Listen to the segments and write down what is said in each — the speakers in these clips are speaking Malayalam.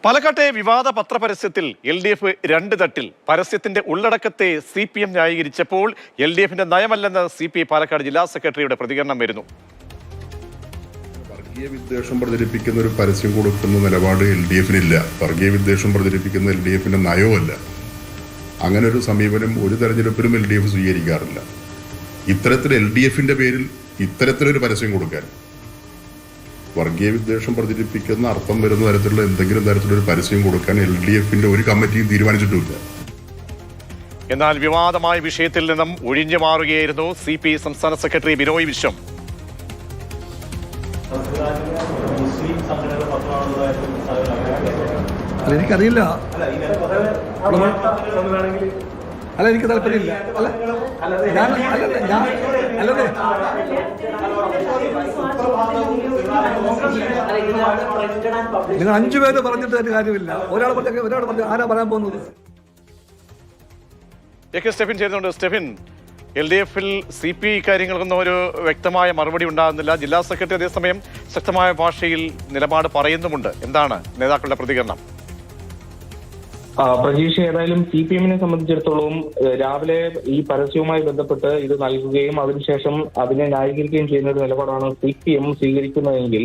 പാലക്കാട്ടെ വിവാദ പത്രപരസ്യത്തിൽ LDF രണ്ട് തട്ടിൽ. പരസ്യത്തിന്റെ ഉള്ളടക്കത്തെ CPM ന്യായീകരിച്ചപ്പോൾ LDFന്റെ നയമല്ലെന്ന് CPI പാലക്കാട് ജില്ലാ സെക്രട്ടറിയുടെ പ്രതികരണം വരുന്നു. വർഗീയ വിദ്വേഷം പ്രചരിപ്പിക്കുന്ന ഒരു പരസ്യം കൊടുക്കുന്ന നിലപാട് LDFനില്ല. വർഗീയ വിദ്വേഷം പ്രചരിപ്പിക്കുന്ന LDFന്റെ നയവുമല്ല. അങ്ങനെ ഒരു സമീപനം ഒരു തെരഞ്ഞെടുപ്പിലും LDF സ്വീകരിക്കാറില്ല. ഇത്തരത്തിൽ LDFന്റെ പേരിൽ ഇത്തരത്തിലൊരു പരസ്യം കൊടുക്കാൻ, വർഗീയ വിദ്വേഷം പ്രചരിപ്പിക്കുന്ന അർത്ഥം വരുന്ന തരത്തിലുള്ള എന്തെങ്കിലും തരത്തിലൊരു പരസ്യം കൊടുക്കാൻ LDFന്റെ ഒരു കമ്മിറ്റിയും തീരുമാനിച്ചിട്ടുമില്ല. എന്നാൽ വിവാദമായ വിഷയത്തിൽ നിന്നും ഒഴിഞ്ഞു മാറുകയായിരുന്നു CPI സംസ്ഥാന സെക്രട്ടറി ബിനോയ് വിശ്വം. എനിക്കറിയില്ല, അല്ല എനിക്ക് താല്പര്യമില്ല. നിങ്ങൾ 5 പേര് പറഞ്ഞിട്ട് ഒരു കാര്യമില്ല. ഒരാൾ പറഞ്ഞ ആരാ പറയാൻ പോകുന്നത്? സ്റ്റെഫിൻ ചെയ്യുന്നുണ്ട്. സ്റ്റെഫിൻ, LDFൽ CPI കാര്യങ്ങൾക്കൊന്നും ഒരു വ്യക്തമായ മറുപടി ഉണ്ടാകുന്നില്ല. ജില്ലാ സെക്രട്ടറി അതേസമയം ശക്തമായ ഭാഷയിൽ നിലപാട് പറയുന്നുമുണ്ട്. എന്താണ് നേതാക്കളുടെ പ്രതികരണം? പ്രജീഷ്, ഏതായാലും CPM സംബന്ധിച്ചിടത്തോളം രാവിലെ ഈ പരസ്യവുമായി ബന്ധപ്പെട്ട് ഇത് നൽകുകയും അതിനുശേഷം അതിനെ ന്യായീകരിക്കുകയും ചെയ്യുന്ന ഒരു നിലപാടാണ് CPM സ്വീകരിക്കുന്നതെങ്കിൽ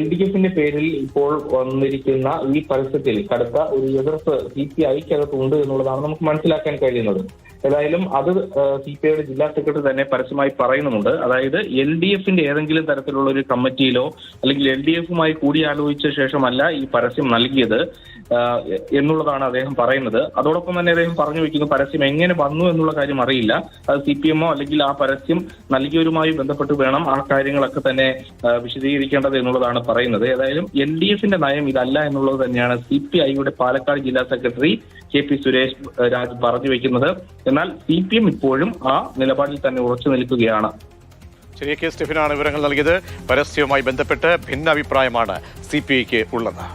LDFന്റെ പേരിൽ ഇപ്പോൾ വന്നിരിക്കുന്ന ഈ പരസ്യത്തിൽ കടുത്ത ഒരു എതിർപ്പ് CPIക്കകത്തുണ്ട് എന്നുള്ളതാണ് നമുക്ക് മനസ്സിലാക്കാൻ കഴിയുന്നത്. ഏതായാലും അത് CPIയുടെ ജില്ലാ സെക്രട്ടറി തന്നെ പരസ്യമായി പറയുന്നുമുണ്ട്. അതായത് LDFന്റെ ഏതെങ്കിലും തരത്തിലുള്ള ഒരു കമ്മിറ്റിയിലോ അല്ലെങ്കിൽ LDFുമായി കൂടിയാലോചിച്ച ശേഷമല്ല ഈ പരസ്യം നൽകിയത് എന്നുള്ളതാണ് അദ്ദേഹം പറയുന്നത്. അതോടൊപ്പം തന്നെ അദ്ദേഹം പറഞ്ഞു വയ്ക്കുന്നു, പരസ്യം എങ്ങനെ വന്നു എന്നുള്ള കാര്യം അറിയില്ല. അത് CPMോ അല്ലെങ്കിൽ ആ പരസ്യം നൽകിയവരുമായി ബന്ധപ്പെട്ട് വേണം ആ കാര്യങ്ങളൊക്കെ തന്നെ വിശദീകരിക്കേണ്ടത് എന്നുള്ളതാണ് പറയുന്നത്. ഏതായാലും LDFന്റെ നയം ഇതല്ല എന്നുള്ളത് തന്നെയാണ് CPIയുടെ പാലക്കാട് ജില്ലാ സെക്രട്ടറി KP സുരേഷ് രാജ് പറഞ്ഞു വയ്ക്കുന്നത്. എന്നാൽ CPM ഇപ്പോഴും ആ നിലപാടിൽ തന്നെ ഉറച്ചു നിൽക്കുകയാണ്. ശരി, സ്റ്റെഫിനാണ് വിവരങ്ങൾ നൽകിയത്. പരസ്യവുമായി ബന്ധപ്പെട്ട് ഭിന്ന അഭിപ്രായമാണ് CPIക്ക് ഉള്ളത്.